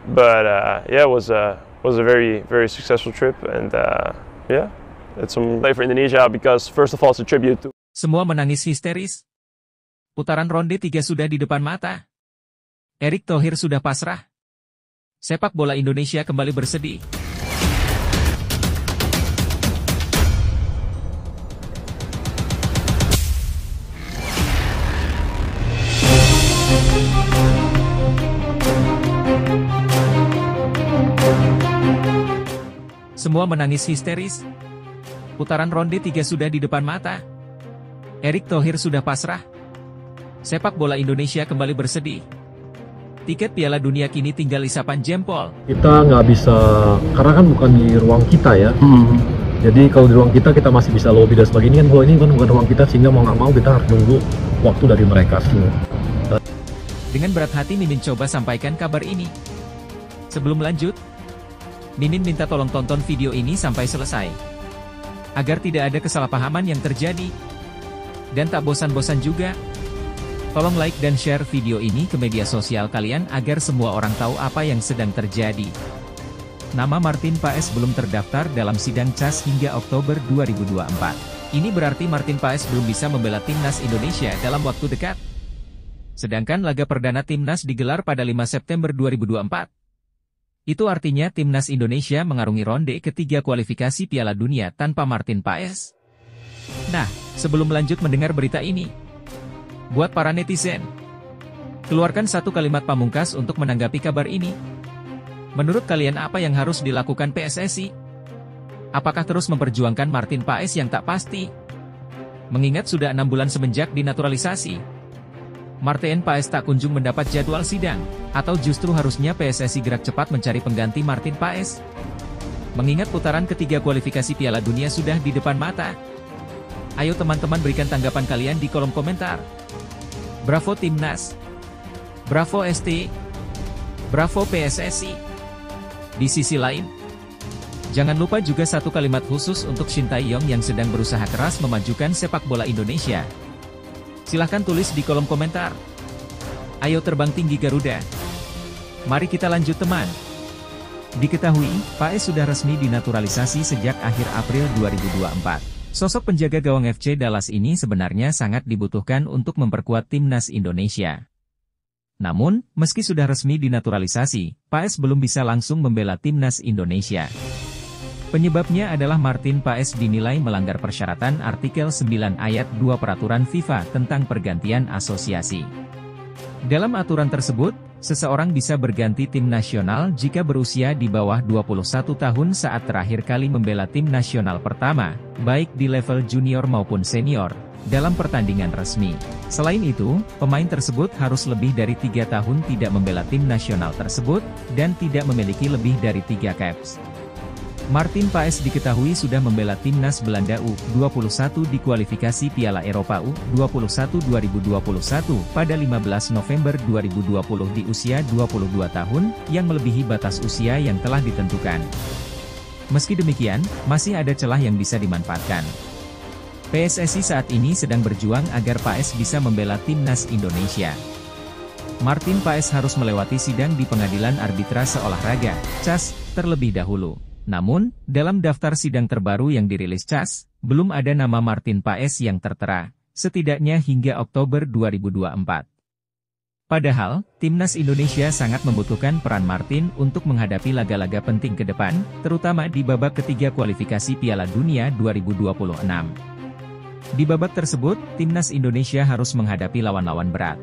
Yeah, it was a very successful trip, and yeah, it's some play for Indonesia because first of all it's a tribute to. Semua menangis histeris. Putaran ronde 3 sudah di depan mata. Erick Thohir sudah pasrah. Sepak bola Indonesia kembali bersedih. Semua menangis histeris. Putaran ronde 3 sudah di depan mata. Erick Thohir sudah pasrah. Sepak bola Indonesia kembali bersedih. Tiket Piala Dunia kini tinggal isapan jempol. Kita nggak bisa, karena kan bukan di ruang kita ya. Jadi kalau di ruang kita masih bisa lobby dan sebagainya. Kalau ini kan bukan ruang kita, sehingga mau nggak mau kita harus nunggu waktu dari mereka. Dengan berat hati Mimin coba sampaikan kabar ini. Sebelum lanjut, Mimin minta tolong tonton video ini sampai selesai, agar tidak ada kesalahpahaman yang terjadi. Dan tak bosan-bosan juga, tolong like dan share video ini ke media sosial kalian agar semua orang tahu apa yang sedang terjadi. Nama Martin Paes belum terdaftar dalam sidang CAS hingga Oktober 2024. Ini berarti Martin Paes belum bisa membela timnas Indonesia dalam waktu dekat. Sedangkan laga perdana timnas digelar pada 5 September 2024. Itu artinya timnas Indonesia mengarungi ronde ketiga kualifikasi Piala Dunia tanpa Martin Paes. Nah, sebelum lanjut mendengar berita ini, buat para netizen, keluarkan satu kalimat pamungkas untuk menanggapi kabar ini. Menurut kalian apa yang harus dilakukan PSSI? Apakah terus memperjuangkan Martin Paes yang tak pasti? Mengingat sudah 6 bulan semenjak dinaturalisasi, Martin Paes tak kunjung mendapat jadwal sidang, atau justru harusnya PSSI gerak cepat mencari pengganti Martin Paes? Mengingat putaran ketiga kualifikasi Piala Dunia sudah di depan mata. Ayo teman-teman berikan tanggapan kalian di kolom komentar. Bravo Timnas. Bravo ST. Bravo PSSI. Di sisi lain, jangan lupa juga satu kalimat khusus untuk Shin Tae-yong yang sedang berusaha keras memajukan sepak bola Indonesia. Silahkan tulis di kolom komentar. Ayo terbang tinggi Garuda. Mari kita lanjut teman. Diketahui, Paes sudah resmi dinaturalisasi sejak akhir April 2024. Sosok penjaga gawang FC Dallas ini sebenarnya sangat dibutuhkan untuk memperkuat timnas Indonesia. Namun, meski sudah resmi dinaturalisasi, Paes belum bisa langsung membela timnas Indonesia. Penyebabnya adalah Martin Paes dinilai melanggar persyaratan artikel 9 ayat 2 peraturan FIFA tentang pergantian asosiasi. Dalam aturan tersebut, seseorang bisa berganti tim nasional jika berusia di bawah 21 tahun saat terakhir kali membela tim nasional pertama, baik di level junior maupun senior, dalam pertandingan resmi. Selain itu, pemain tersebut harus lebih dari 3 tahun tidak membela tim nasional tersebut, dan tidak memiliki lebih dari 3 caps. Martin Paes diketahui sudah membela timnas Belanda U21 di kualifikasi Piala Eropa U21 2021 pada 15 November 2020 di usia 22 tahun, yang melebihi batas usia yang telah ditentukan. Meski demikian, masih ada celah yang bisa dimanfaatkan. PSSI saat ini sedang berjuang agar Paes bisa membela timnas Indonesia. Martin Paes harus melewati sidang di Pengadilan Arbitrase Olahraga, CAS, terlebih dahulu. Namun, dalam daftar sidang terbaru yang dirilis CAS, belum ada nama Martin Paes yang tertera, setidaknya hingga Oktober 2024. Padahal, timnas Indonesia sangat membutuhkan peran Martin untuk menghadapi laga-laga penting ke depan, terutama di babak ketiga kualifikasi Piala Dunia 2026. Di babak tersebut, timnas Indonesia harus menghadapi lawan-lawan berat.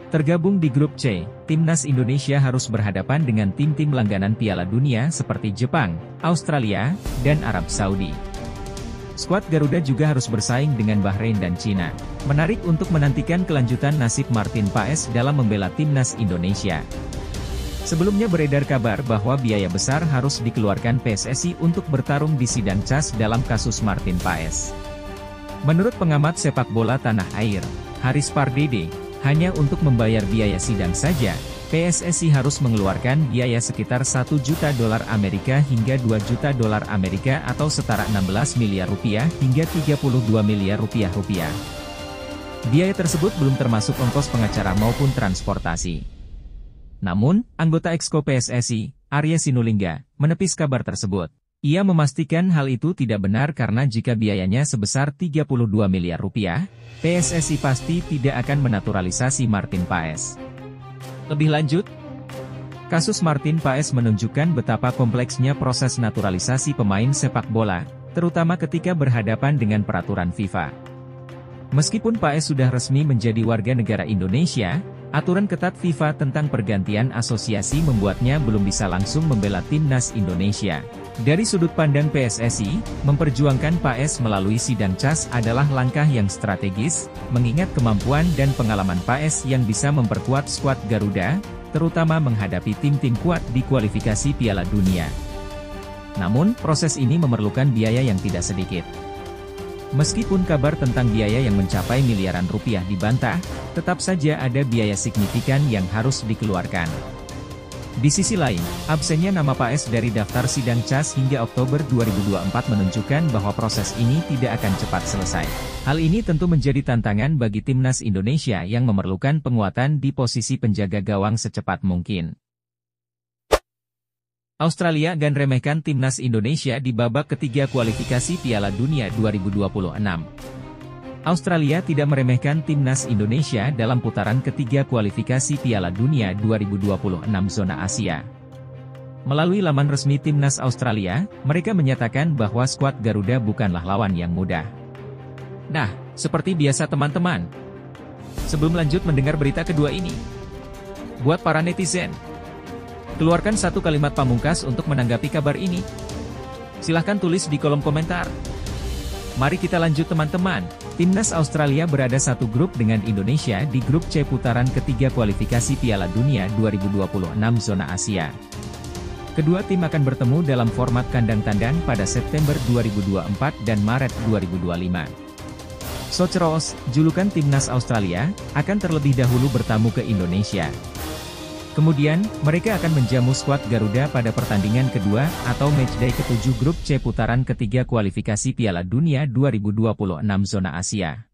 Tergabung di grup C, timnas Indonesia harus berhadapan dengan tim-tim langganan Piala Dunia seperti Jepang, Australia, dan Arab Saudi. Skuad Garuda juga harus bersaing dengan Bahrain dan Cina. Menarik untuk menantikan kelanjutan nasib Martin Paes dalam membela timnas Indonesia. Sebelumnya beredar kabar bahwa biaya besar harus dikeluarkan PSSI untuk bertarung di sidang CAS dalam kasus Martin Paes. Menurut pengamat sepak bola tanah air, Haris Pardede, hanya untuk membayar biaya sidang saja, PSSI harus mengeluarkan biaya sekitar 1 juta dolar Amerika hingga 2 juta dolar Amerika atau setara 16 miliar rupiah hingga 32 miliar rupiah. Biaya tersebut belum termasuk ongkos pengacara maupun transportasi. Namun, anggota Exco PSSI, Arya Sinulinga, menepis kabar tersebut. Ia memastikan hal itu tidak benar karena jika biayanya sebesar 32 miliar rupiah, PSSI pasti tidak akan menaturalisasi Martin Paes. Lebih lanjut, kasus Martin Paes menunjukkan betapa kompleksnya proses naturalisasi pemain sepak bola, terutama ketika berhadapan dengan peraturan FIFA. Meskipun Paes sudah resmi menjadi warga negara Indonesia, aturan ketat FIFA tentang pergantian asosiasi membuatnya belum bisa langsung membela timnas Indonesia. Dari sudut pandang PSSI, memperjuangkan Paes melalui sidang CAS adalah langkah yang strategis, mengingat kemampuan dan pengalaman Paes yang bisa memperkuat skuad Garuda, terutama menghadapi tim-tim kuat di kualifikasi Piala Dunia. Namun, proses ini memerlukan biaya yang tidak sedikit. Meskipun kabar tentang biaya yang mencapai miliaran rupiah dibantah, tetap saja ada biaya signifikan yang harus dikeluarkan. Di sisi lain, absennya nama Paes dari daftar sidang CAS hingga Oktober 2024 menunjukkan bahwa proses ini tidak akan cepat selesai. Hal ini tentu menjadi tantangan bagi timnas Indonesia yang memerlukan penguatan di posisi penjaga gawang secepat mungkin. Australia akan remehkan timnas Indonesia di babak ketiga kualifikasi Piala Dunia 2026. Australia tidak meremehkan timnas Indonesia dalam putaran ketiga kualifikasi Piala Dunia 2026 zona Asia. Melalui laman resmi timnas Australia, mereka menyatakan bahwa skuad Garuda bukanlah lawan yang mudah. Nah, seperti biasa teman-teman, sebelum lanjut mendengar berita kedua ini, buat para netizen, keluarkan satu kalimat pamungkas untuk menanggapi kabar ini. Silahkan tulis di kolom komentar. Mari kita lanjut teman-teman. Timnas Australia berada satu grup dengan Indonesia di grup C putaran ketiga kualifikasi Piala Dunia 2026 zona Asia. Kedua tim akan bertemu dalam format kandang tandang pada September 2024 dan Maret 2025. Soceros, julukan timnas Australia, akan terlebih dahulu bertamu ke Indonesia. Kemudian, mereka akan menjamu skuad Garuda pada pertandingan kedua atau matchday ke-7 grup C putaran ketiga kualifikasi Piala Dunia 2026 zona Asia.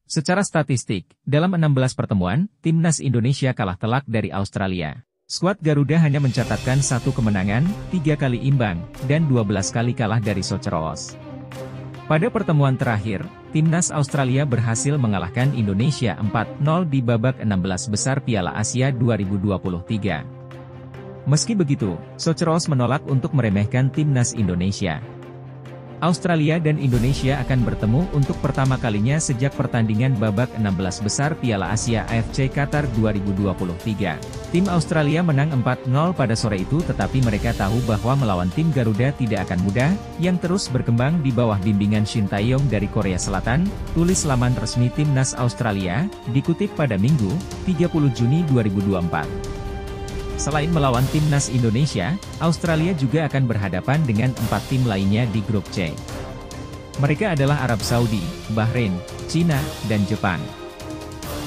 Secara statistik, dalam 16 pertemuan, timnas Indonesia kalah telak dari Australia. Skuad Garuda hanya mencatatkan 1 kemenangan, 3 kali imbang, dan 12 kali kalah dari Soceros. Pada pertemuan terakhir, timnas Australia berhasil mengalahkan Indonesia 4-0 di babak 16 besar Piala Asia 2023. Meski begitu, Soceros menolak untuk meremehkan timnas Indonesia. Australia dan Indonesia akan bertemu untuk pertama kalinya sejak pertandingan babak 16 besar Piala Asia AFC Qatar 2023. Tim Australia menang 4-0 pada sore itu, tetapi mereka tahu bahwa melawan tim Garuda tidak akan mudah, yang terus berkembang di bawah bimbingan Shin Tae-yong dari Korea Selatan, tulis laman resmi Timnas Australia, dikutip pada Minggu, 30 Juni 2024. Selain melawan timnas Indonesia, Australia juga akan berhadapan dengan 4 tim lainnya di grup C. Mereka adalah Arab Saudi, Bahrain, Cina, dan Jepang.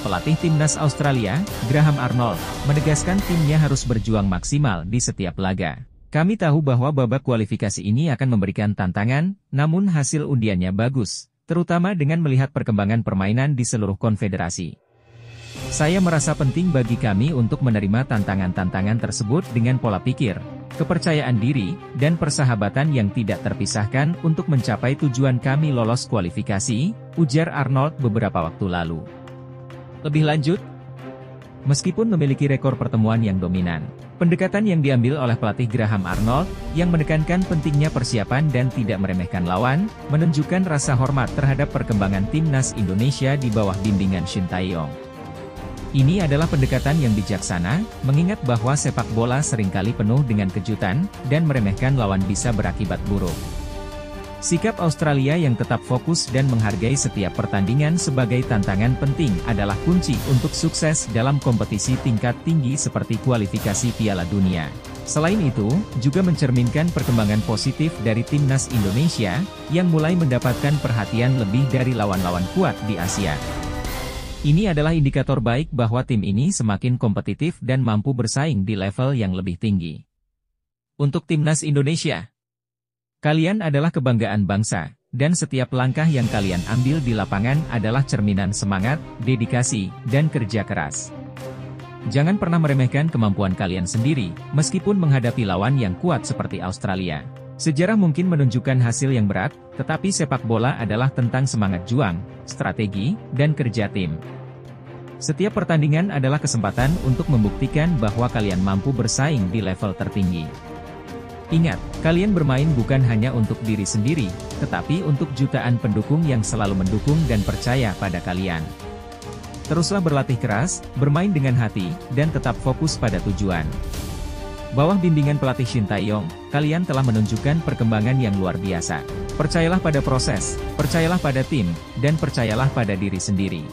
Pelatih timnas Australia, Graham Arnold, menegaskan timnya harus berjuang maksimal di setiap laga. Kami tahu bahwa babak kualifikasi ini akan memberikan tantangan, namun hasil undiannya bagus, terutama dengan melihat perkembangan permainan di seluruh konfederasi. Saya merasa penting bagi kami untuk menerima tantangan-tantangan tersebut dengan pola pikir, kepercayaan diri, dan persahabatan yang tidak terpisahkan untuk mencapai tujuan kami lolos kualifikasi, ujar Arnold beberapa waktu lalu. Lebih lanjut, meskipun memiliki rekor pertemuan yang dominan, pendekatan yang diambil oleh pelatih Graham Arnold, yang menekankan pentingnya persiapan dan tidak meremehkan lawan, menunjukkan rasa hormat terhadap perkembangan timnas Indonesia di bawah bimbingan Shin Tae-yong. Ini adalah pendekatan yang bijaksana, mengingat bahwa sepak bola seringkali penuh dengan kejutan, dan meremehkan lawan bisa berakibat buruk. Sikap Australia yang tetap fokus dan menghargai setiap pertandingan sebagai tantangan penting adalah kunci untuk sukses dalam kompetisi tingkat tinggi seperti kualifikasi Piala Dunia. Selain itu, juga mencerminkan perkembangan positif dari timnas Indonesia, yang mulai mendapatkan perhatian lebih dari lawan-lawan kuat di Asia. Ini adalah indikator baik bahwa tim ini semakin kompetitif dan mampu bersaing di level yang lebih tinggi. Untuk timnas Indonesia, kalian adalah kebanggaan bangsa, dan setiap langkah yang kalian ambil di lapangan adalah cerminan semangat, dedikasi, dan kerja keras. Jangan pernah meremehkan kemampuan kalian sendiri, meskipun menghadapi lawan yang kuat seperti Australia. Sejarah mungkin menunjukkan hasil yang berat, tetapi sepak bola adalah tentang semangat juang, strategi, dan kerja tim. Setiap pertandingan adalah kesempatan untuk membuktikan bahwa kalian mampu bersaing di level tertinggi. Ingat, kalian bermain bukan hanya untuk diri sendiri, tetapi untuk jutaan pendukung yang selalu mendukung dan percaya pada kalian. Teruslah berlatih keras, bermain dengan hati, dan tetap fokus pada tujuan. Bawah bimbingan pelatih Shin Tae-yong, kalian telah menunjukkan perkembangan yang luar biasa. Percayalah pada proses, percayalah pada tim, dan percayalah pada diri sendiri.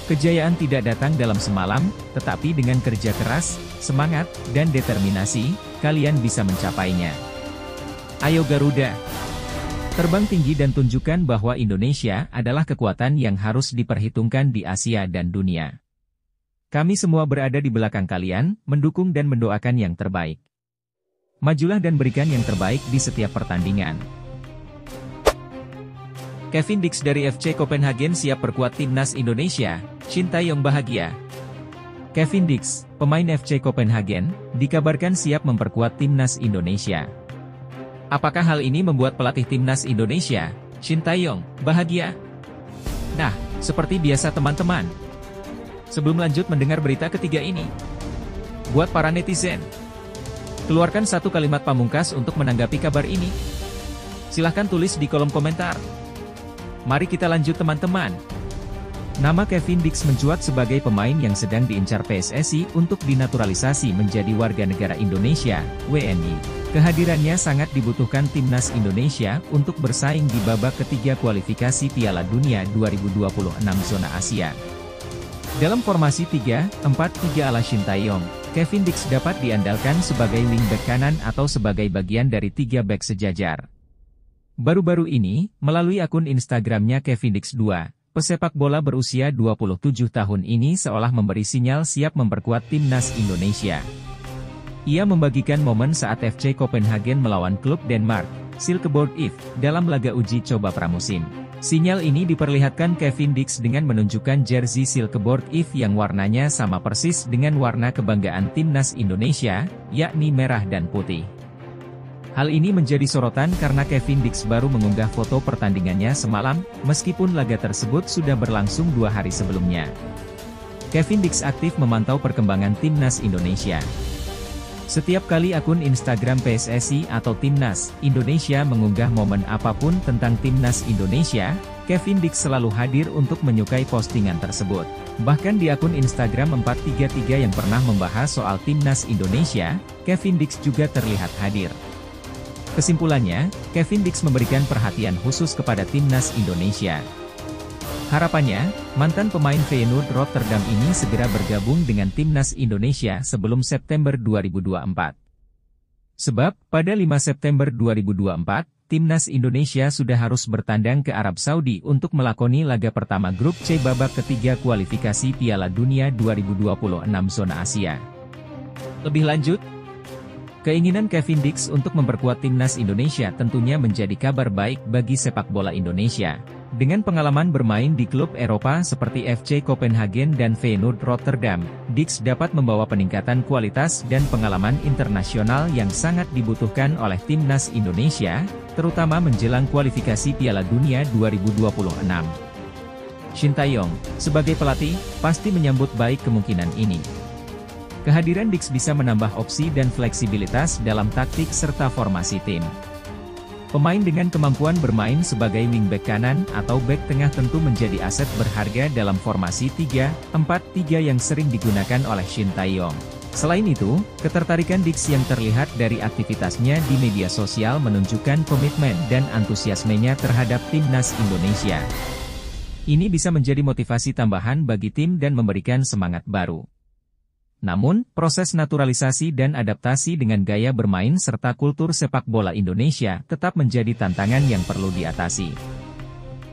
Kejayaan tidak datang dalam semalam, tetapi dengan kerja keras, semangat, dan determinasi, kalian bisa mencapainya. Ayo Garuda! Terbang tinggi dan tunjukkan bahwa Indonesia adalah kekuatan yang harus diperhitungkan di Asia dan dunia. Kami semua berada di belakang kalian, mendukung dan mendoakan yang terbaik. Majulah dan berikan yang terbaik di setiap pertandingan. Kevin Dix dari FC Copenhagen siap perkuat timnas Indonesia, Shin Tae-yong bahagia. Kevin Dix, pemain FC Copenhagen, dikabarkan siap memperkuat timnas Indonesia. Apakah hal ini membuat pelatih timnas Indonesia, Shin Tae-yong, bahagia? Nah, seperti biasa teman-teman. Sebelum lanjut mendengar berita ketiga ini, buat para netizen, keluarkan satu kalimat pamungkas untuk menanggapi kabar ini. Silahkan tulis di kolom komentar. Mari kita lanjut teman-teman. Nama Kevin Dix mencuat sebagai pemain yang sedang diincar PSSI untuk dinaturalisasi menjadi warga negara Indonesia, WNI. Kehadirannya sangat dibutuhkan timnas Indonesia untuk bersaing di babak ketiga kualifikasi Piala Dunia 2026 zona Asia. Dalam formasi 3-4-3 ala Shin Tae-yong, Kevin Dix dapat diandalkan sebagai wingback kanan atau sebagai bagian dari 3 bek sejajar. Baru-baru ini, melalui akun Instagramnya Kevin Dix 2, pesepak bola berusia 27 tahun ini seolah memberi sinyal siap memperkuat timnas Indonesia. Ia membagikan momen saat FC Copenhagen melawan klub Denmark, Silkeborg IF, dalam laga uji coba pramusim. Sinyal ini diperlihatkan Kevin Dix dengan menunjukkan jersey Silkeborg IF yang warnanya sama persis dengan warna kebanggaan timnas Indonesia, yakni merah dan putih. Hal ini menjadi sorotan karena Kevin Dix baru mengunggah foto pertandingannya semalam, meskipun laga tersebut sudah berlangsung 2 hari sebelumnya. Kevin Dix aktif memantau perkembangan timnas Indonesia. Setiap kali akun Instagram PSSI atau Timnas Indonesia mengunggah momen apapun tentang Timnas Indonesia, Kevin Dix selalu hadir untuk menyukai postingan tersebut. Bahkan di akun Instagram 433 yang pernah membahas soal Timnas Indonesia, Kevin Dix juga terlihat hadir. Kesimpulannya, Kevin Dix memberikan perhatian khusus kepada Timnas Indonesia. Harapannya, mantan pemain Feyenoord Rotterdam ini segera bergabung dengan Timnas Indonesia sebelum September 2024. Sebab, pada 5 September 2024, Timnas Indonesia sudah harus bertandang ke Arab Saudi untuk melakoni laga pertama grup C babak ketiga kualifikasi Piala Dunia 2026 zona Asia. Lebih lanjut, keinginan Kevin Dix untuk memperkuat Timnas Indonesia tentunya menjadi kabar baik bagi sepak bola Indonesia. Dengan pengalaman bermain di klub Eropa seperti FC Copenhagen dan Feyenoord Rotterdam, Dix dapat membawa peningkatan kualitas dan pengalaman internasional yang sangat dibutuhkan oleh Timnas Indonesia, terutama menjelang kualifikasi Piala Dunia 2026. Shin Tae-yong, sebagai pelatih, pasti menyambut baik kemungkinan ini. Kehadiran Dix bisa menambah opsi dan fleksibilitas dalam taktik serta formasi tim. Pemain dengan kemampuan bermain sebagai wingback kanan atau bek tengah tentu menjadi aset berharga dalam formasi 3-4-3 yang sering digunakan oleh Shin Tae-yong. Selain itu, ketertarikan Dix yang terlihat dari aktivitasnya di media sosial menunjukkan komitmen dan antusiasmenya terhadap timnas Indonesia. Ini bisa menjadi motivasi tambahan bagi tim dan memberikan semangat baru. Namun, proses naturalisasi dan adaptasi dengan gaya bermain serta kultur sepak bola Indonesia tetap menjadi tantangan yang perlu diatasi.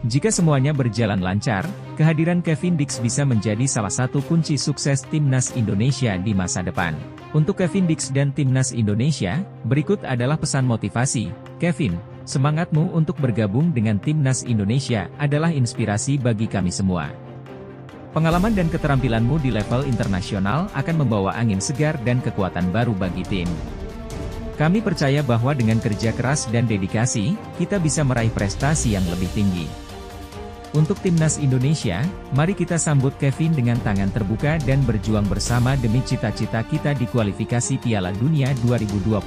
Jika semuanya berjalan lancar, kehadiran Kevin Dix bisa menjadi salah satu kunci sukses timnas Indonesia di masa depan. Untuk Kevin Dix dan timnas Indonesia, berikut adalah pesan motivasi. Kevin, semangatmu untuk bergabung dengan timnas Indonesia adalah inspirasi bagi kami semua. Pengalaman dan keterampilanmu di level internasional akan membawa angin segar dan kekuatan baru bagi tim. Kami percaya bahwa dengan kerja keras dan dedikasi, kita bisa meraih prestasi yang lebih tinggi. Untuk Timnas Indonesia, mari kita sambut Kevin dengan tangan terbuka dan berjuang bersama demi cita-cita kita di kualifikasi Piala Dunia 2026.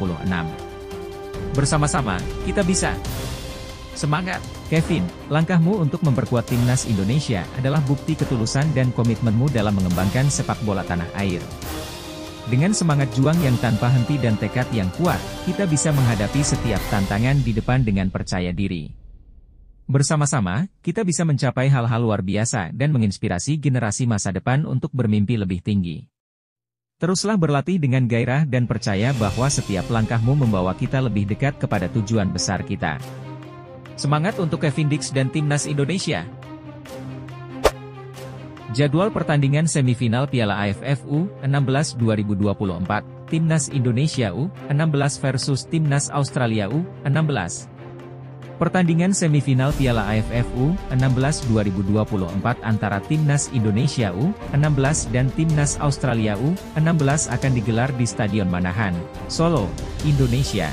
Bersama-sama, kita bisa. Semangat, Kevin! Langkahmu untuk memperkuat Timnas Indonesia adalah bukti ketulusan dan komitmenmu dalam mengembangkan sepak bola tanah air. Dengan semangat juang yang tanpa henti dan tekad yang kuat, kita bisa menghadapi setiap tantangan di depan dengan percaya diri. Bersama-sama, kita bisa mencapai hal-hal luar biasa dan menginspirasi generasi masa depan untuk bermimpi lebih tinggi. Teruslah berlatih dengan gairah dan percaya bahwa setiap langkahmu membawa kita lebih dekat kepada tujuan besar kita. Semangat untuk Kevin Dix dan Timnas Indonesia! Jadwal pertandingan semifinal Piala AFF U16 2024, Timnas Indonesia U16 versus Timnas Australia U16. Pertandingan semifinal Piala AFF U16 2024 antara Timnas Indonesia U16 dan Timnas Australia U16 akan digelar di Stadion Manahan, Solo, Indonesia.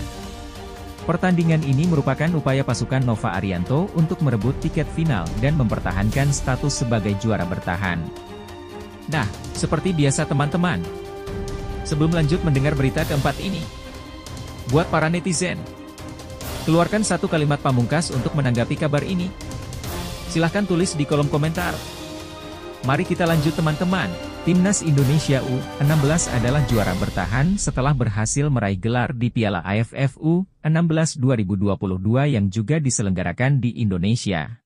Pertandingan ini merupakan upaya pasukan Nova Arianto untuk merebut tiket final dan mempertahankan status sebagai juara bertahan. Nah, seperti biasa teman-teman, sebelum lanjut mendengar berita keempat ini, buat para netizen, keluarkan satu kalimat pamungkas untuk menanggapi kabar ini. Silahkan tulis di kolom komentar. Mari kita lanjut teman-teman. Timnas Indonesia U16 adalah juara bertahan setelah berhasil meraih gelar di Piala AFF U16 2022 yang juga diselenggarakan di Indonesia.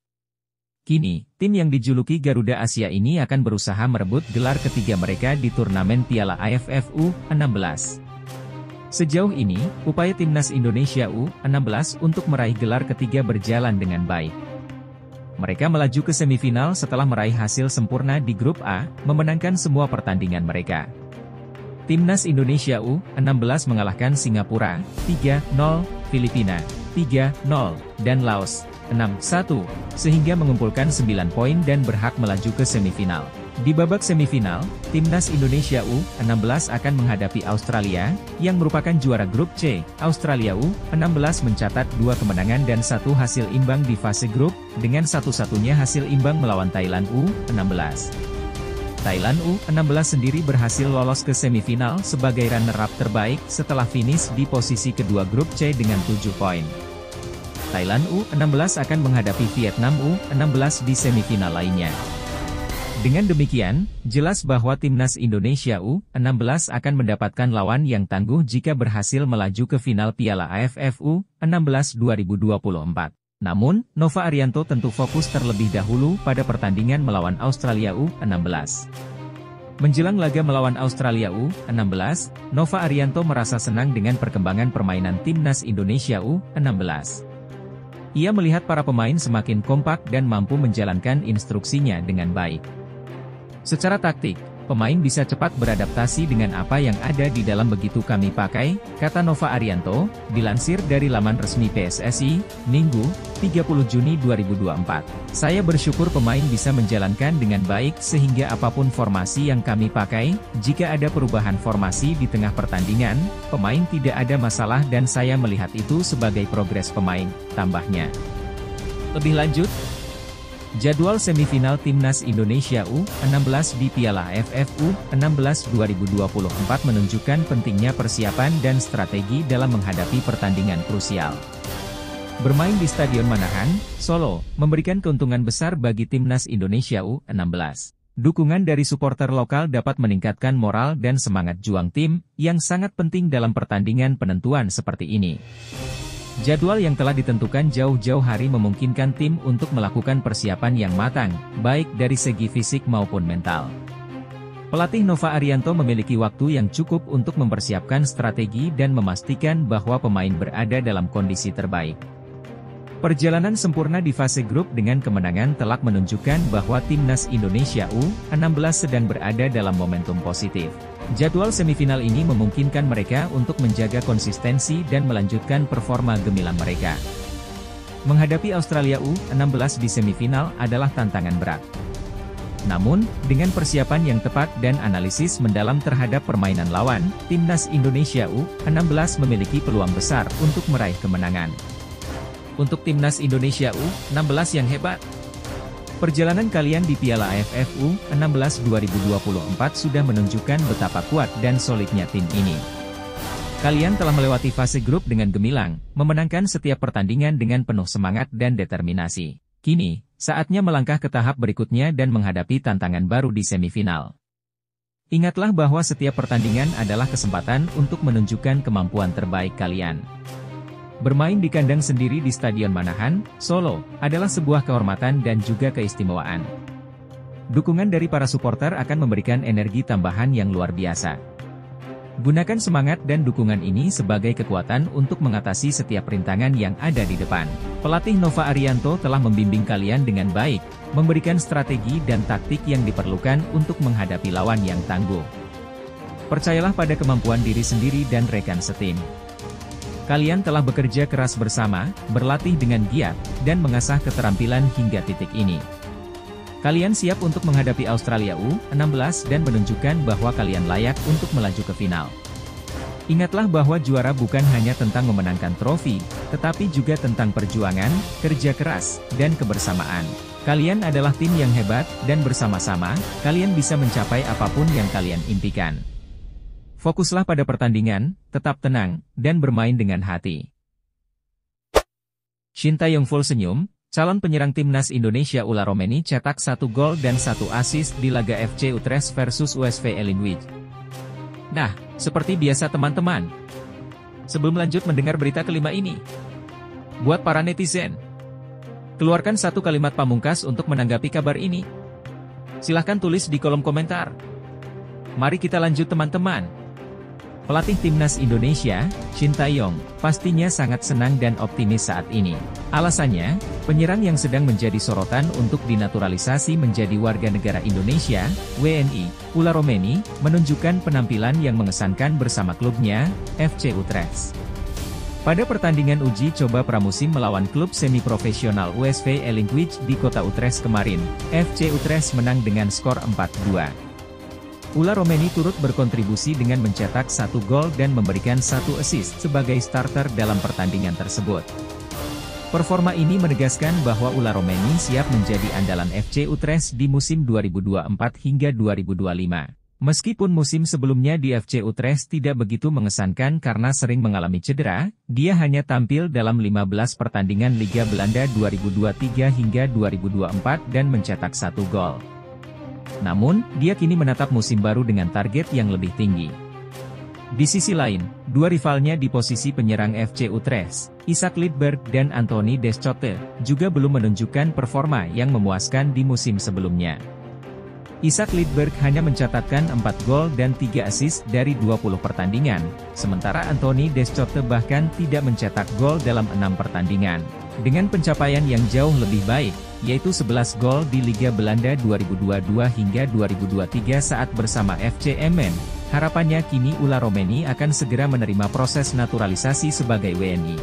Kini, tim yang dijuluki Garuda Asia ini akan berusaha merebut gelar ketiga mereka di turnamen Piala AFF U16. Sejauh ini, upaya Timnas Indonesia U16 untuk meraih gelar ketiga berjalan dengan baik. Mereka melaju ke semifinal setelah meraih hasil sempurna di grup A, memenangkan semua pertandingan mereka. Timnas Indonesia U16 mengalahkan Singapura 3-0, Filipina 3-0, dan Laos 6-1, sehingga mengumpulkan 9 poin dan berhak melaju ke semifinal. Di babak semifinal, Timnas Indonesia U16 akan menghadapi Australia, yang merupakan juara grup C. Australia U16 mencatat 2 kemenangan dan 1 hasil imbang di fase grup, dengan satu-satunya hasil imbang melawan Thailand U16. Thailand U16 sendiri berhasil lolos ke semifinal sebagai runner-up terbaik setelah finish di posisi kedua grup C dengan 7 poin. Thailand U16 akan menghadapi Vietnam U16 di semifinal lainnya. Dengan demikian, jelas bahwa Timnas Indonesia U16 akan mendapatkan lawan yang tangguh jika berhasil melaju ke final Piala AFF U16 2024. Namun, Nova Arianto tentu fokus terlebih dahulu pada pertandingan melawan Australia U16. Menjelang laga melawan Australia U16, Nova Arianto merasa senang dengan perkembangan permainan Timnas Indonesia U16. Ia melihat para pemain semakin kompak dan mampu menjalankan instruksinya dengan baik. Secara taktik, pemain bisa cepat beradaptasi dengan apa yang ada di dalam begitu kami pakai, kata Nova Arianto, dilansir dari laman resmi PSSI, Minggu, 30 Juni 2024. Saya bersyukur pemain bisa menjalankan dengan baik sehingga apapun formasi yang kami pakai, jika ada perubahan formasi di tengah pertandingan, pemain tidak ada masalah dan saya melihat itu sebagai progres pemain, tambahnya. Lebih lanjut, jadwal semifinal Timnas Indonesia U16 di Piala AFF U16 2024 menunjukkan pentingnya persiapan dan strategi dalam menghadapi pertandingan krusial. Bermain di Stadion Manahan, Solo, memberikan keuntungan besar bagi Timnas Indonesia U16. Dukungan dari supporter lokal dapat meningkatkan moral dan semangat juang tim, yang sangat penting dalam pertandingan penentuan seperti ini. Jadwal yang telah ditentukan jauh-jauh hari memungkinkan tim untuk melakukan persiapan yang matang, baik dari segi fisik maupun mental. Pelatih Nova Arianto memiliki waktu yang cukup untuk mempersiapkan strategi dan memastikan bahwa pemain berada dalam kondisi terbaik. Perjalanan sempurna di fase grup dengan kemenangan telak menunjukkan bahwa Timnas Indonesia U16 sedang berada dalam momentum positif. Jadwal semifinal ini memungkinkan mereka untuk menjaga konsistensi dan melanjutkan performa gemilang mereka. Menghadapi Australia U16 di semifinal adalah tantangan berat. Namun, dengan persiapan yang tepat dan analisis mendalam terhadap permainan lawan, Timnas Indonesia U16 memiliki peluang besar untuk meraih kemenangan. Untuk Timnas Indonesia U16 yang hebat, perjalanan kalian di Piala AFF U16 2024 sudah menunjukkan betapa kuat dan solidnya tim ini. Kalian telah melewati fase grup dengan gemilang, memenangkan setiap pertandingan dengan penuh semangat dan determinasi. Kini, saatnya melangkah ke tahap berikutnya dan menghadapi tantangan baru di semifinal. Ingatlah bahwa setiap pertandingan adalah kesempatan untuk menunjukkan kemampuan terbaik kalian. Bermain di kandang sendiri di Stadion Manahan, Solo, adalah sebuah kehormatan dan juga keistimewaan. Dukungan dari para supporter akan memberikan energi tambahan yang luar biasa. Gunakan semangat dan dukungan ini sebagai kekuatan untuk mengatasi setiap rintangan yang ada di depan. Pelatih Nova Arianto telah membimbing kalian dengan baik, memberikan strategi dan taktik yang diperlukan untuk menghadapi lawan yang tangguh. Percayalah pada kemampuan diri sendiri dan rekan setim. Kalian telah bekerja keras bersama, berlatih dengan giat, dan mengasah keterampilan hingga titik ini. Kalian siap untuk menghadapi Australia U16 dan menunjukkan bahwa kalian layak untuk melaju ke final. Ingatlah bahwa juara bukan hanya tentang memenangkan trofi, tetapi juga tentang perjuangan, kerja keras, dan kebersamaan. Kalian adalah tim yang hebat, dan bersama-sama, kalian bisa mencapai apapun yang kalian impikan. Fokuslah pada pertandingan, tetap tenang, dan bermain dengan hati. Shin Tae-yong full senyum. Calon penyerang Timnas Indonesia Ula Romeni cetak 1 gol dan 1 assist di laga FC Utrecht versus USV Elinwijk. Nah, seperti biasa teman-teman. Sebelum lanjut mendengar berita kelima ini, buat para netizen, keluarkan satu kalimat pamungkas untuk menanggapi kabar ini. Silahkan tulis di kolom komentar. Mari kita lanjut teman-teman. Pelatih Timnas Indonesia, Shin Tae-yong, pastinya sangat senang dan optimis saat ini. Alasannya, penyerang yang sedang menjadi sorotan untuk dinaturalisasi menjadi warga negara Indonesia, WNI, Ula Romeni, menunjukkan penampilan yang mengesankan bersama klubnya, FC Utrecht. Pada pertandingan uji coba pramusim melawan klub semi-profesional USV Elinkwijk di kota Utrecht kemarin, FC Utrecht menang dengan skor 4-2. Ula Romeni turut berkontribusi dengan mencetak 1 gol dan memberikan 1 assist sebagai starter dalam pertandingan tersebut. Performa ini menegaskan bahwa Ula Romeni siap menjadi andalan FC Utrecht di musim 2024 hingga 2025. Meskipun musim sebelumnya di FC Utrecht tidak begitu mengesankan karena sering mengalami cedera, dia hanya tampil dalam 15 pertandingan Liga Belanda 2023 hingga 2024 dan mencetak 1 gol. Namun, dia kini menatap musim baru dengan target yang lebih tinggi. Di sisi lain, dua rivalnya di posisi penyerang FC Utrecht, Isaac Lidberg dan Anthony Deschotte, juga belum menunjukkan performa yang memuaskan di musim sebelumnya. Isaac Lidberg hanya mencatatkan 4 gol dan 3 assist dari 20 pertandingan, sementara Anthony Deschotte bahkan tidak mencetak gol dalam 6 pertandingan. Dengan pencapaian yang jauh lebih baik, yaitu 11 gol di Liga Belanda 2022 hingga 2023 saat bersama FC Emmen, harapannya kini Ula Romeni akan segera menerima proses naturalisasi sebagai WNI.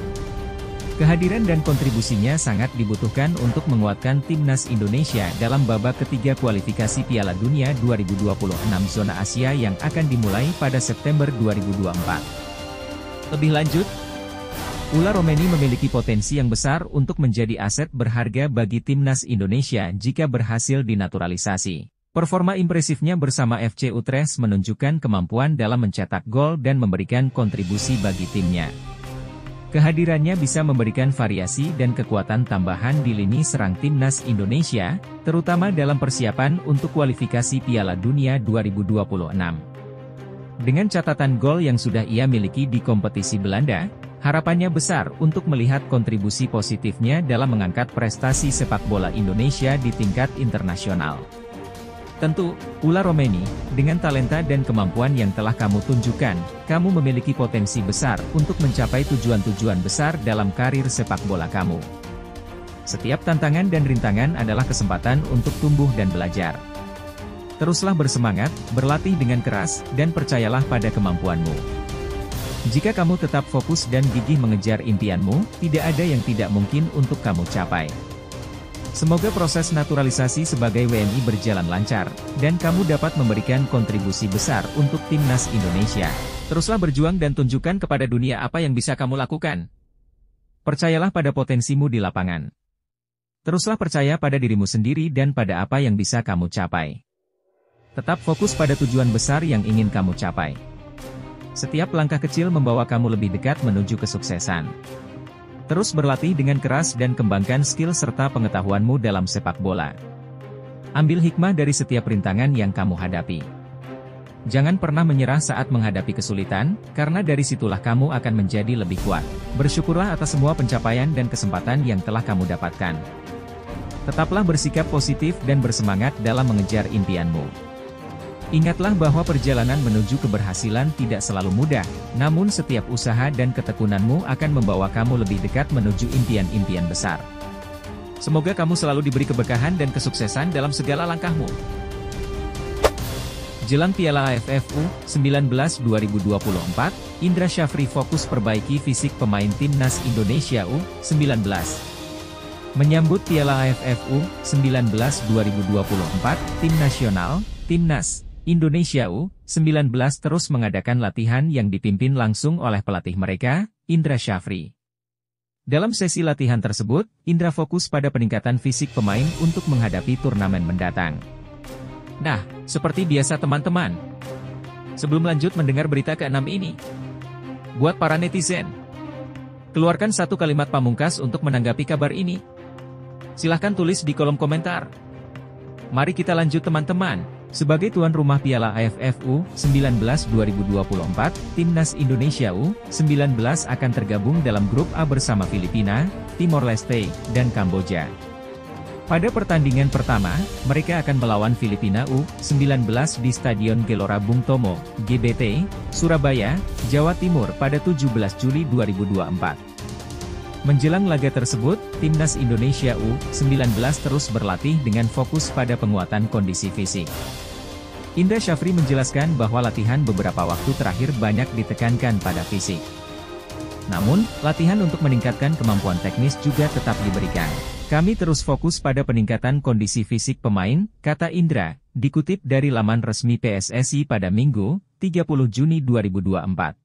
Kehadiran dan kontribusinya sangat dibutuhkan untuk menguatkan Timnas Indonesia dalam babak ketiga kualifikasi Piala Dunia 2026 zona Asia yang akan dimulai pada September 2024. Lebih lanjut, Ula Romeni memiliki potensi yang besar untuk menjadi aset berharga bagi Timnas Indonesia jika berhasil dinaturalisasi. Performa impresifnya bersama FC Utrecht menunjukkan kemampuan dalam mencetak gol dan memberikan kontribusi bagi timnya. Kehadirannya bisa memberikan variasi dan kekuatan tambahan di lini serang Timnas Indonesia, terutama dalam persiapan untuk kualifikasi Piala Dunia 2026. Dengan catatan gol yang sudah ia miliki di kompetisi Belanda, harapannya besar untuk melihat kontribusi positifnya dalam mengangkat prestasi sepak bola Indonesia di tingkat internasional. Tentu, Ula Romeni, dengan talenta dan kemampuan yang telah kamu tunjukkan, kamu memiliki potensi besar untuk mencapai tujuan-tujuan besar dalam karir sepak bola kamu. Setiap tantangan dan rintangan adalah kesempatan untuk tumbuh dan belajar. Teruslah bersemangat, berlatih dengan keras, dan percayalah pada kemampuanmu. Jika kamu tetap fokus dan gigih mengejar impianmu, tidak ada yang tidak mungkin untuk kamu capai. Semoga proses naturalisasi sebagai WNI berjalan lancar, dan kamu dapat memberikan kontribusi besar untuk timnas Indonesia. Teruslah berjuang dan tunjukkan kepada dunia apa yang bisa kamu lakukan. Percayalah pada potensimu di lapangan. Teruslah percaya pada dirimu sendiri dan pada apa yang bisa kamu capai. Tetap fokus pada tujuan besar yang ingin kamu capai. Setiap langkah kecil membawa kamu lebih dekat menuju kesuksesan. Terus berlatih dengan keras dan kembangkan skill serta pengetahuanmu dalam sepak bola. Ambil hikmah dari setiap rintangan yang kamu hadapi. Jangan pernah menyerah saat menghadapi kesulitan, karena dari situlah kamu akan menjadi lebih kuat. Bersyukurlah atas semua pencapaian dan kesempatan yang telah kamu dapatkan. Tetaplah bersikap positif dan bersemangat dalam mengejar impianmu. Ingatlah bahwa perjalanan menuju keberhasilan tidak selalu mudah, namun setiap usaha dan ketekunanmu akan membawa kamu lebih dekat menuju impian-impian besar. Semoga kamu selalu diberi keberkahan dan kesuksesan dalam segala langkahmu. Jelang Piala AFF U19 2024, Indra Syafri fokus perbaiki fisik pemain timnas Indonesia U19. Menyambut Piala AFF U19 2024, tim nasional, Timnas Indonesia U19 terus mengadakan latihan yang dipimpin langsung oleh pelatih mereka, Indra Syafri. Dalam sesi latihan tersebut, Indra fokus pada peningkatan fisik pemain untuk menghadapi turnamen mendatang. Nah, seperti biasa teman-teman. Sebelum lanjut mendengar berita ke-6 ini, buat para netizen, keluarkan satu kalimat pamungkas untuk menanggapi kabar ini. Silahkan tulis di kolom komentar. Mari kita lanjut teman-teman. Sebagai tuan rumah Piala AFF U19 2024, Timnas Indonesia U19 akan tergabung dalam grup A bersama Filipina, Timor Leste, dan Kamboja. Pada pertandingan pertama, mereka akan melawan Filipina U19 di Stadion Gelora Bung Tomo, GBT, Surabaya, Jawa Timur pada 17 Juli 2024. Menjelang laga tersebut, Timnas Indonesia U19 terus berlatih dengan fokus pada penguatan kondisi fisik. Indra Syafri menjelaskan bahwa latihan beberapa waktu terakhir banyak ditekankan pada fisik. Namun, latihan untuk meningkatkan kemampuan teknis juga tetap diberikan. Kami terus fokus pada peningkatan kondisi fisik pemain, kata Indra, dikutip dari laman resmi PSSI pada Minggu, 30 Juni 2024.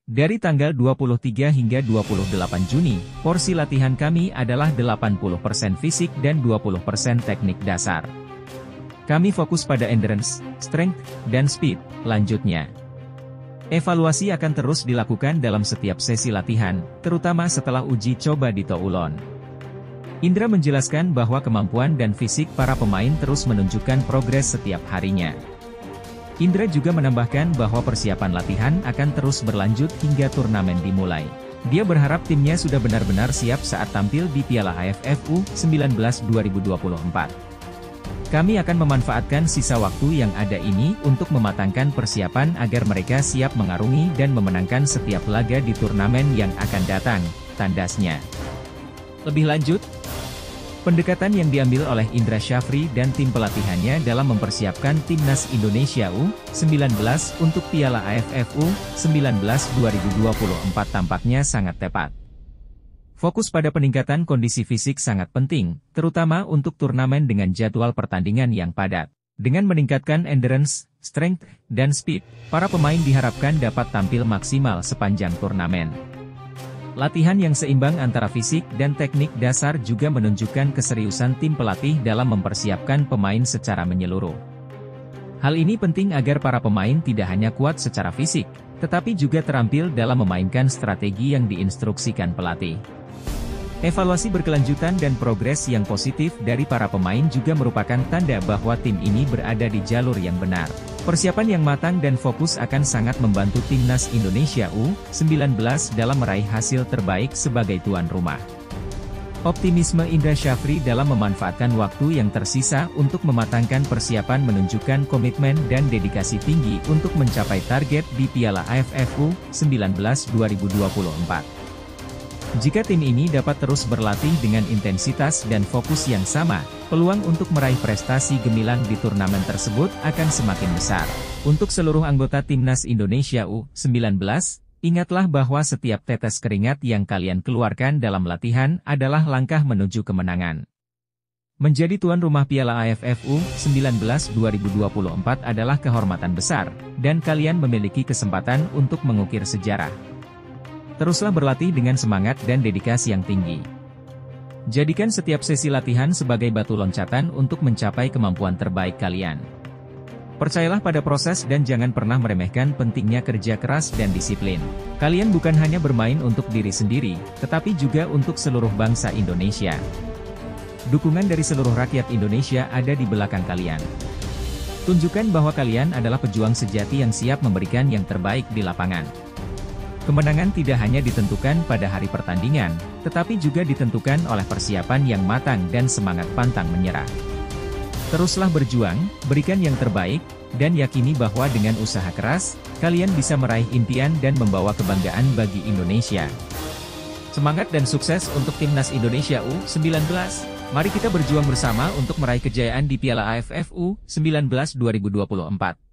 Dari tanggal 23 hingga 28 Juni, porsi latihan kami adalah 80% fisik dan 20% teknik dasar. Kami fokus pada endurance, strength, dan speed, lanjutnya. Evaluasi akan terus dilakukan dalam setiap sesi latihan, terutama setelah uji coba di Toulon. Indra menjelaskan bahwa kemampuan dan fisik para pemain terus menunjukkan progres setiap harinya. Indra juga menambahkan bahwa persiapan latihan akan terus berlanjut hingga turnamen dimulai. Dia berharap timnya sudah benar-benar siap saat tampil di Piala AFF U19 2024. Kami akan memanfaatkan sisa waktu yang ada ini untuk mematangkan persiapan agar mereka siap mengarungi dan memenangkan setiap laga di turnamen yang akan datang, tandasnya. Lebih lanjut, pendekatan yang diambil oleh Indra Syafri dan tim pelatihannya dalam mempersiapkan Timnas Indonesia U19 untuk Piala AFF U19 2024 tampaknya sangat tepat. Fokus pada peningkatan kondisi fisik sangat penting, terutama untuk turnamen dengan jadwal pertandingan yang padat. Dengan meningkatkan endurance, strength, dan speed, para pemain diharapkan dapat tampil maksimal sepanjang turnamen. Latihan yang seimbang antara fisik dan teknik dasar juga menunjukkan keseriusan tim pelatih dalam mempersiapkan pemain secara menyeluruh. Hal ini penting agar para pemain tidak hanya kuat secara fisik, tetapi juga terampil dalam memainkan strategi yang diinstruksikan pelatih. Evaluasi berkelanjutan dan progres yang positif dari para pemain juga merupakan tanda bahwa tim ini berada di jalur yang benar. Persiapan yang matang dan fokus akan sangat membantu Timnas Indonesia U19 dalam meraih hasil terbaik sebagai tuan rumah. Optimisme Indra Syafri dalam memanfaatkan waktu yang tersisa untuk mematangkan persiapan menunjukkan komitmen dan dedikasi tinggi untuk mencapai target di Piala AFF U19 2024. Jika tim ini dapat terus berlatih dengan intensitas dan fokus yang sama, peluang untuk meraih prestasi gemilang di turnamen tersebut akan semakin besar. Untuk seluruh anggota Timnas Indonesia U19, ingatlah bahwa setiap tetes keringat yang kalian keluarkan dalam latihan adalah langkah menuju kemenangan. Menjadi tuan rumah Piala AFF U19 2024 adalah kehormatan besar, dan kalian memiliki kesempatan untuk mengukir sejarah. Teruslah berlatih dengan semangat dan dedikasi yang tinggi. Jadikan setiap sesi latihan sebagai batu loncatan untuk mencapai kemampuan terbaik kalian. Percayalah pada proses dan jangan pernah meremehkan pentingnya kerja keras dan disiplin. Kalian bukan hanya bermain untuk diri sendiri, tetapi juga untuk seluruh bangsa Indonesia. Dukungan dari seluruh rakyat Indonesia ada di belakang kalian. Tunjukkan bahwa kalian adalah pejuang sejati yang siap memberikan yang terbaik di lapangan. Kemenangan tidak hanya ditentukan pada hari pertandingan, tetapi juga ditentukan oleh persiapan yang matang dan semangat pantang menyerah. Teruslah berjuang, berikan yang terbaik, dan yakini bahwa dengan usaha keras, kalian bisa meraih impian dan membawa kebanggaan bagi Indonesia. Semangat dan sukses untuk Timnas Indonesia U19. Mari kita berjuang bersama untuk meraih kejayaan di Piala AFF U19 2024.